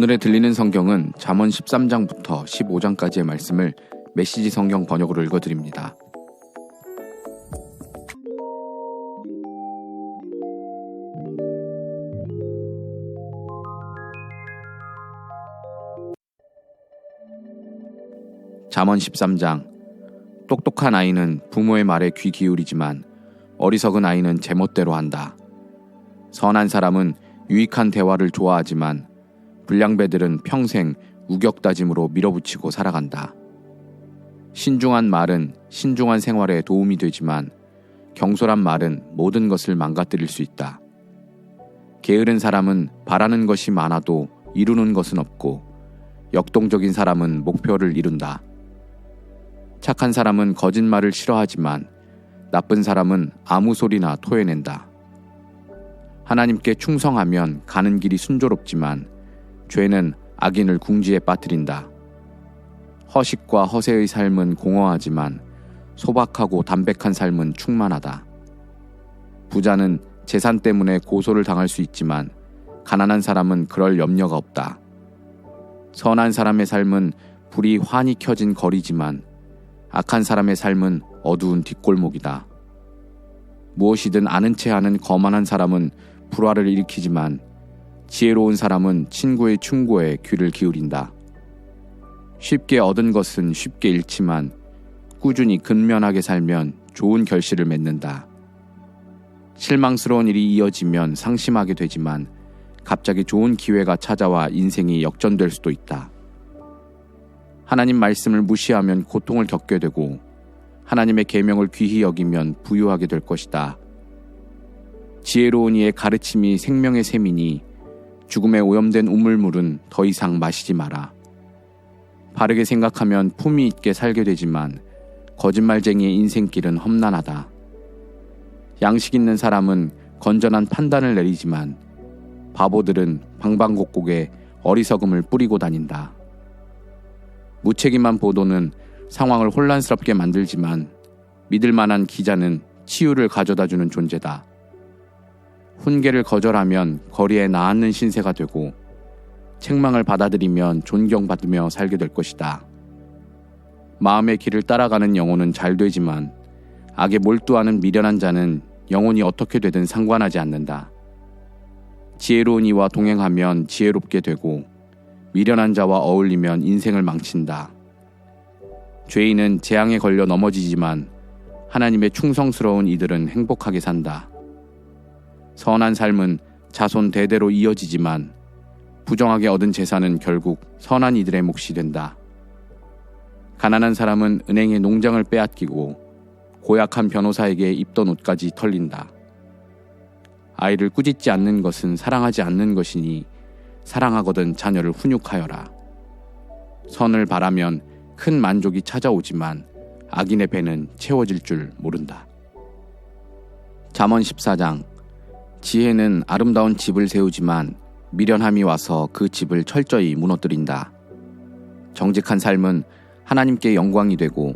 오늘에 들리는 성경은 잠언 13장부터 15장까지의 말씀을 메시지 성경 번역으로 읽어드립니다. 잠언 13장. 똑똑한 아이는 부모의 말에 귀 기울이지만 어리석은 아이는 제멋대로 한다. 선한 사람은 유익한 대화를 좋아하지만 불량배들은 평생 우격다짐으로 밀어붙이고 살아간다. 신중한 말은 신중한 생활에 도움이 되지만 경솔한 말은 모든 것을 망가뜨릴 수 있다. 게으른 사람은 바라는 것이 많아도 이루는 것은 없고 역동적인 사람은 목표를 이룬다. 착한 사람은 거짓말을 싫어하지만 나쁜 사람은 아무 소리나 토해낸다. 하나님께 충성하면 가는 길이 순조롭지만 죄는 악인을 궁지에 빠뜨린다. 허식과 허세의 삶은 공허하지만 소박하고 담백한 삶은 충만하다. 부자는 재산 때문에 고소를 당할 수 있지만 가난한 사람은 그럴 염려가 없다. 선한 사람의 삶은 불이 환히 켜진 거리지만 악한 사람의 삶은 어두운 뒷골목이다. 무엇이든 아는 채 하는 거만한 사람은 불화를 일으키지만 지혜로운 사람은 친구의 충고에 귀를 기울인다. 쉽게 얻은 것은 쉽게 잃지만 꾸준히 근면하게 살면 좋은 결실을 맺는다. 실망스러운 일이 이어지면 상심하게 되지만 갑자기 좋은 기회가 찾아와 인생이 역전될 수도 있다. 하나님 말씀을 무시하면 고통을 겪게 되고 하나님의 계명을 귀히 여기면 부유하게 될 것이다. 지혜로운 이의 가르침이 생명의 샘이니 죽음에 오염된 우물물은 더 이상 마시지 마라. 바르게 생각하면 품위 있게 살게 되지만 거짓말쟁이의 인생길은 험난하다. 양식 있는 사람은 건전한 판단을 내리지만 바보들은 방방곡곡에 어리석음을 뿌리고 다닌다. 무책임한 보도는 상황을 혼란스럽게 만들지만 믿을 만한 기자는 치유를 가져다주는 존재다. 훈계를 거절하면 거리에 나앉는 신세가 되고 책망을 받아들이면 존경받으며 살게 될 것이다. 마음의 길을 따라가는 영혼은 잘 되지만 악에 몰두하는 미련한 자는 영혼이 어떻게 되든 상관하지 않는다. 지혜로운 이와 동행하면 지혜롭게 되고 미련한 자와 어울리면 인생을 망친다. 죄인은 재앙에 걸려 넘어지지만 하나님의 충성스러운 이들은 행복하게 산다. 선한 삶은 자손 대대로 이어지지만 부정하게 얻은 재산은 결국 선한 이들의 몫이 된다. 가난한 사람은 은행의 농장을 빼앗기고 고약한 변호사에게 입던 옷까지 털린다. 아이를 꾸짖지 않는 것은 사랑하지 않는 것이니 사랑하거든 자녀를 훈육하여라. 선을 바라면 큰 만족이 찾아오지만 악인의 배는 채워질 줄 모른다. 잠언 14장. 지혜는 아름다운 집을 세우지만 미련함이 와서 그 집을 철저히 무너뜨린다. 정직한 삶은 하나님께 영광이 되고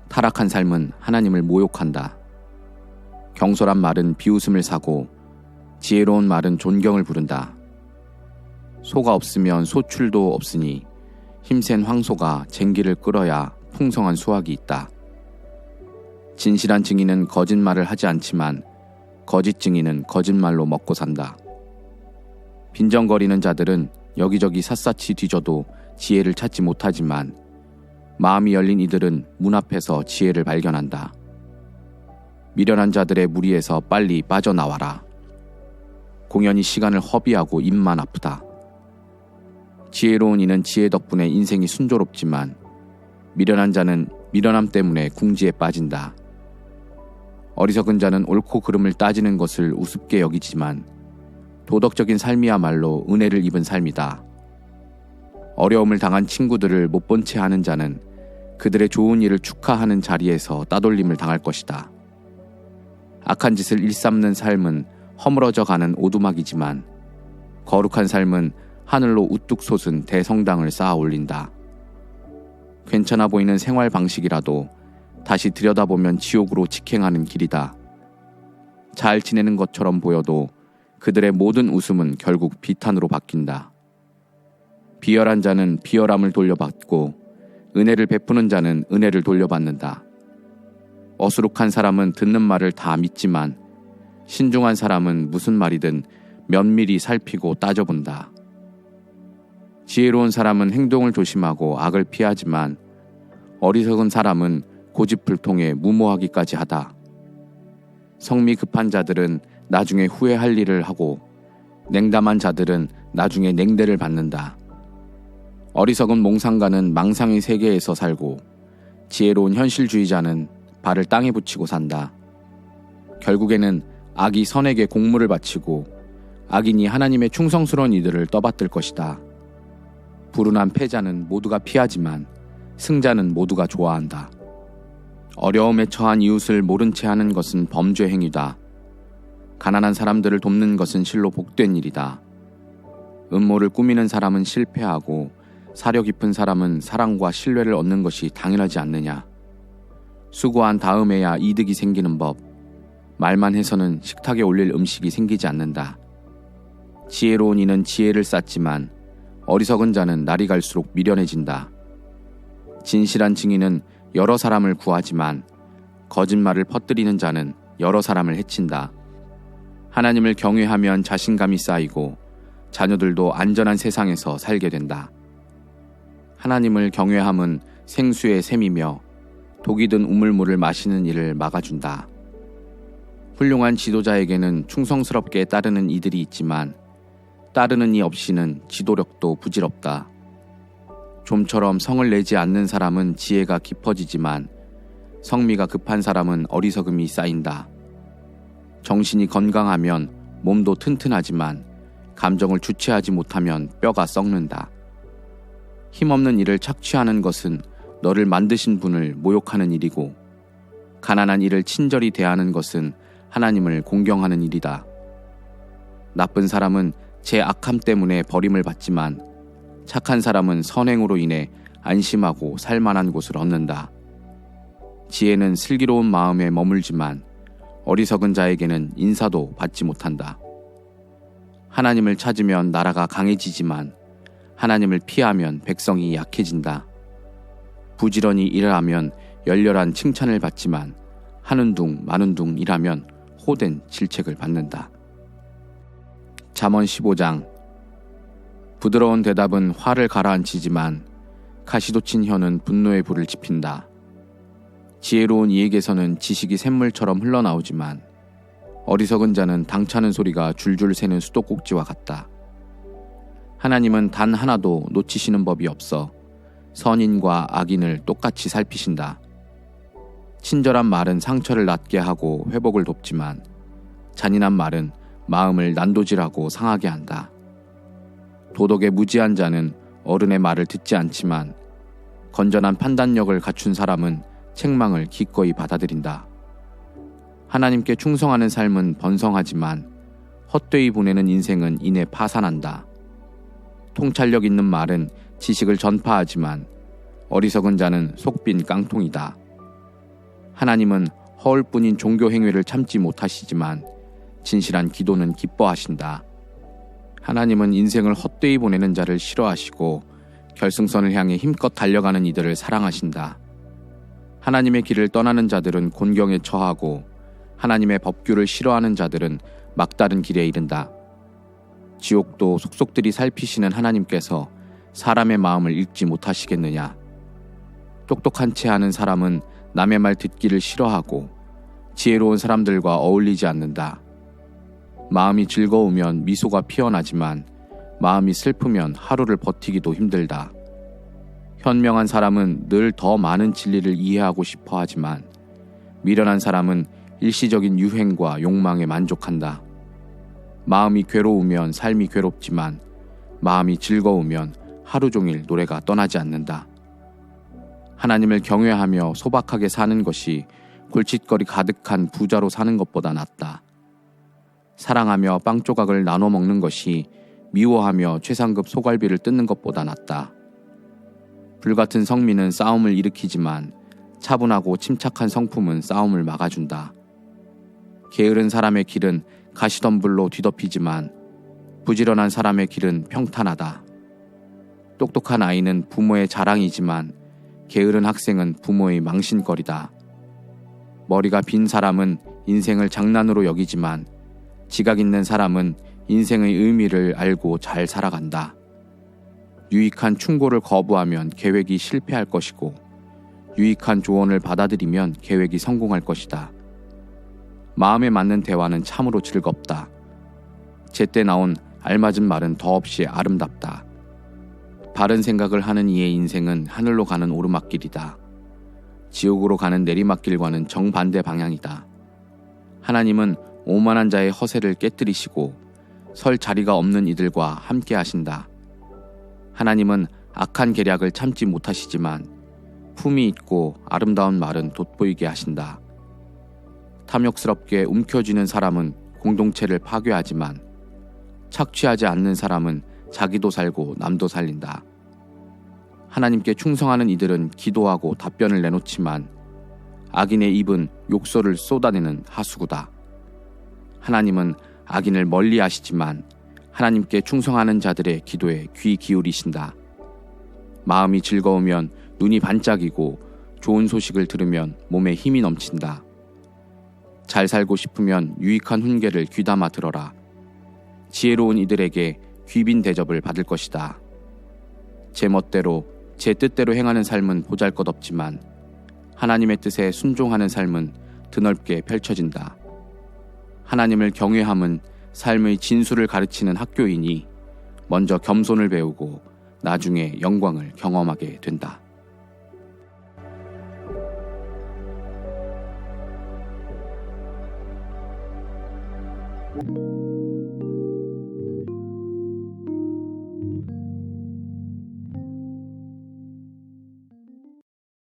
타락한 삶은 하나님을 모욕한다. 경솔한 말은 비웃음을 사고 지혜로운 말은 존경을 부른다. 소가 없으면 소출도 없으니 힘센 황소가 쟁기를 끌어야 풍성한 수확이 있다. 진실한 증인은 거짓말을 하지 않지만 거짓 증인은 거짓말로 먹고 산다. 빈정거리는 자들은 여기저기 샅샅이 뒤져도 지혜를 찾지 못하지만 마음이 열린 이들은 문 앞에서 지혜를 발견한다. 미련한 자들의 무리에서 빨리 빠져나와라. 공연히 시간을 허비하고 입만 아프다. 지혜로운 이는 지혜 덕분에 인생이 순조롭지만 미련한 자는 미련함 때문에 궁지에 빠진다. 어리석은 자는 옳고 그름을 따지는 것을 우습게 여기지만 도덕적인 삶이야말로 은혜를 입은 삶이다. 어려움을 당한 친구들을 못 본 채 하는 자는 그들의 좋은 일을 축하하는 자리에서 따돌림을 당할 것이다. 악한 짓을 일삼는 삶은 허물어져 가는 오두막이지만 거룩한 삶은 하늘로 우뚝 솟은 대성당을 쌓아 올린다. 괜찮아 보이는 생활 방식이라도 다시 들여다보면 지옥으로 직행하는 길이다. 잘 지내는 것처럼 보여도 그들의 모든 웃음은 결국 비탄으로 바뀐다. 비열한 자는 비열함을 돌려받고 은혜를 베푸는 자는 은혜를 돌려받는다. 어수룩한 사람은 듣는 말을 다 믿지만 신중한 사람은 무슨 말이든 면밀히 살피고 따져본다. 지혜로운 사람은 행동을 조심하고 악을 피하지만 어리석은 사람은 고집불통에 무모하기까지 하다. 성미 급한 자들은 나중에 후회할 일을 하고 냉담한 자들은 나중에 냉대를 받는다. 어리석은 몽상가는 망상의 세계에서 살고 지혜로운 현실주의자는 발을 땅에 붙이고 산다. 결국에는 악이 선에게 공물을 바치고 악인이 하나님의 충성스러운 이들을 떠받들 것이다. 불운한 패자는 모두가 피하지만 승자는 모두가 좋아한다. 어려움에 처한 이웃을 모른 채 하는 것은 범죄 행위다. 가난한 사람들을 돕는 것은 실로 복된 일이다. 음모를 꾸미는 사람은 실패하고 사려 깊은 사람은 사랑과 신뢰를 얻는 것이 당연하지 않느냐. 수고한 다음에야 이득이 생기는 법. 말만 해서는 식탁에 올릴 음식이 생기지 않는다. 지혜로운 이는 지혜를 쌓지만 어리석은 자는 날이 갈수록 미련해진다. 진실한 증인은 여러 사람을 구하지만 거짓말을 퍼뜨리는 자는 여러 사람을 해친다. 하나님을 경외하면 자신감이 쌓이고 자녀들도 안전한 세상에서 살게 된다. 하나님을 경외함은 생수의 샘이며 독이 든 우물물을 마시는 일을 막아준다. 훌륭한 지도자에게는 충성스럽게 따르는 이들이 있지만 따르는 이 없이는 지도력도 부질없다. 좀처럼 성을 내지 않는 사람은 지혜가 깊어지지만 성미가 급한 사람은 어리석음이 쌓인다. 정신이 건강하면 몸도 튼튼하지만 감정을 주체하지 못하면 뼈가 썩는다. 힘없는 일을 착취하는 것은 너를 만드신 분을 모욕하는 일이고 가난한 이를 친절히 대하는 것은 하나님을 공경하는 일이다. 나쁜 사람은 제 악함 때문에 버림을 받지만 착한 사람은 선행으로 인해 안심하고 살만한 곳을 얻는다. 지혜는 슬기로운 마음에 머물지만 어리석은 자에게는 인사도 받지 못한다. 하나님을 찾으면 나라가 강해지지만 하나님을 피하면 백성이 약해진다. 부지런히 일을 하면 열렬한 칭찬을 받지만 하는 둥 마는 둥 일하면 호된 질책을 받는다. 잠언 15장. 부드러운 대답은 화를 가라앉히지만 가시돋친 혀는 분노의 불을 지핀다. 지혜로운 이에게서는 지식이 샘물처럼 흘러나오지만 어리석은 자는 당차는 소리가 줄줄 새는 수도꼭지와 같다. 하나님은 단 하나도 놓치시는 법이 없어 선인과 악인을 똑같이 살피신다. 친절한 말은 상처를 낫게 하고 회복을 돕지만 잔인한 말은 마음을 난도질하고 상하게 한다. 도덕에 무지한 자는 어른의 말을 듣지 않지만 건전한 판단력을 갖춘 사람은 책망을 기꺼이 받아들인다. 하나님께 충성하는 삶은 번성하지만 헛되이 보내는 인생은 이내 파산한다. 통찰력 있는 말은 지식을 전파하지만 어리석은 자는 속빈 깡통이다. 하나님은 허울뿐인 종교 행위를 참지 못하시지만 진실한 기도는 기뻐하신다. 하나님은 인생을 헛되이 보내는 자를 싫어하시고 결승선을 향해 힘껏 달려가는 이들을 사랑하신다. 하나님의 길을 떠나는 자들은 곤경에 처하고 하나님의 법규를 싫어하는 자들은 막다른 길에 이른다. 지옥도 속속들이 살피시는 하나님께서 사람의 마음을 읽지 못하시겠느냐. 똑똑한 채 하는 사람은 남의 말 듣기를 싫어하고 지혜로운 사람들과 어울리지 않는다. 마음이 즐거우면 미소가 피어나지만 마음이 슬프면 하루를 버티기도 힘들다. 현명한 사람은 늘 더 많은 진리를 이해하고 싶어 하지만 미련한 사람은 일시적인 유행과 욕망에 만족한다. 마음이 괴로우면 삶이 괴롭지만 마음이 즐거우면 하루 종일 노래가 떠나지 않는다. 하나님을 경외하며 소박하게 사는 것이 골칫거리 가득한 부자로 사는 것보다 낫다. 사랑하며 빵 조각을 나눠 먹는 것이 미워하며 최상급 소갈비를 뜯는 것보다 낫다. 불같은 성민은 싸움을 일으키지만 차분하고 침착한 성품은 싸움을 막아준다. 게으른 사람의 길은 가시덤불로 뒤덮이지만 부지런한 사람의 길은 평탄하다. 똑똑한 아이는 부모의 자랑이지만 게으른 학생은 부모의 망신거리다. 머리가 빈 사람은 인생을 장난으로 여기지만 지각 있는 사람은 인생의 의미를 알고 잘 살아간다. 유익한 충고를 거부하면 계획이 실패할 것이고 유익한 조언을 받아들이면 계획이 성공할 것이다. 마음에 맞는 대화는 참으로 즐겁다. 제때 나온 알맞은 말은 더없이 아름답다. 바른 생각을 하는 이의 인생은 하늘로 가는 오르막길이다. 지옥으로 가는 내리막길과는 정반대 방향이다. 하나님은 오만한 자의 허세를 깨뜨리시고 설 자리가 없는 이들과 함께 하신다. 하나님은 악한 계략을 참지 못하시지만 품이 있고 아름다운 말은 돋보이게 하신다. 탐욕스럽게 움켜쥐는 사람은 공동체를 파괴하지만 착취하지 않는 사람은 자기도 살고 남도 살린다. 하나님께 충성하는 이들은 기도하고 답변을 내놓지만 악인의 입은 욕설을 쏟아내는 하수구다. 하나님은 악인을 멀리 하시지만 하나님께 충성하는 자들의 기도에 귀 기울이신다. 마음이 즐거우면 눈이 반짝이고 좋은 소식을 들으면 몸에 힘이 넘친다. 잘 살고 싶으면 유익한 훈계를 귀담아 들어라. 지혜로운 이들에게 귀빈 대접을 받을 것이다. 제 멋대로 제 뜻대로 행하는 삶은 보잘것없지만 하나님의 뜻에 순종하는 삶은 드넓게 펼쳐진다. 하나님을 경외함은 삶의 진수를 가르치는 학교이니 먼저 겸손을 배우고 나중에 영광을 경험하게 된다.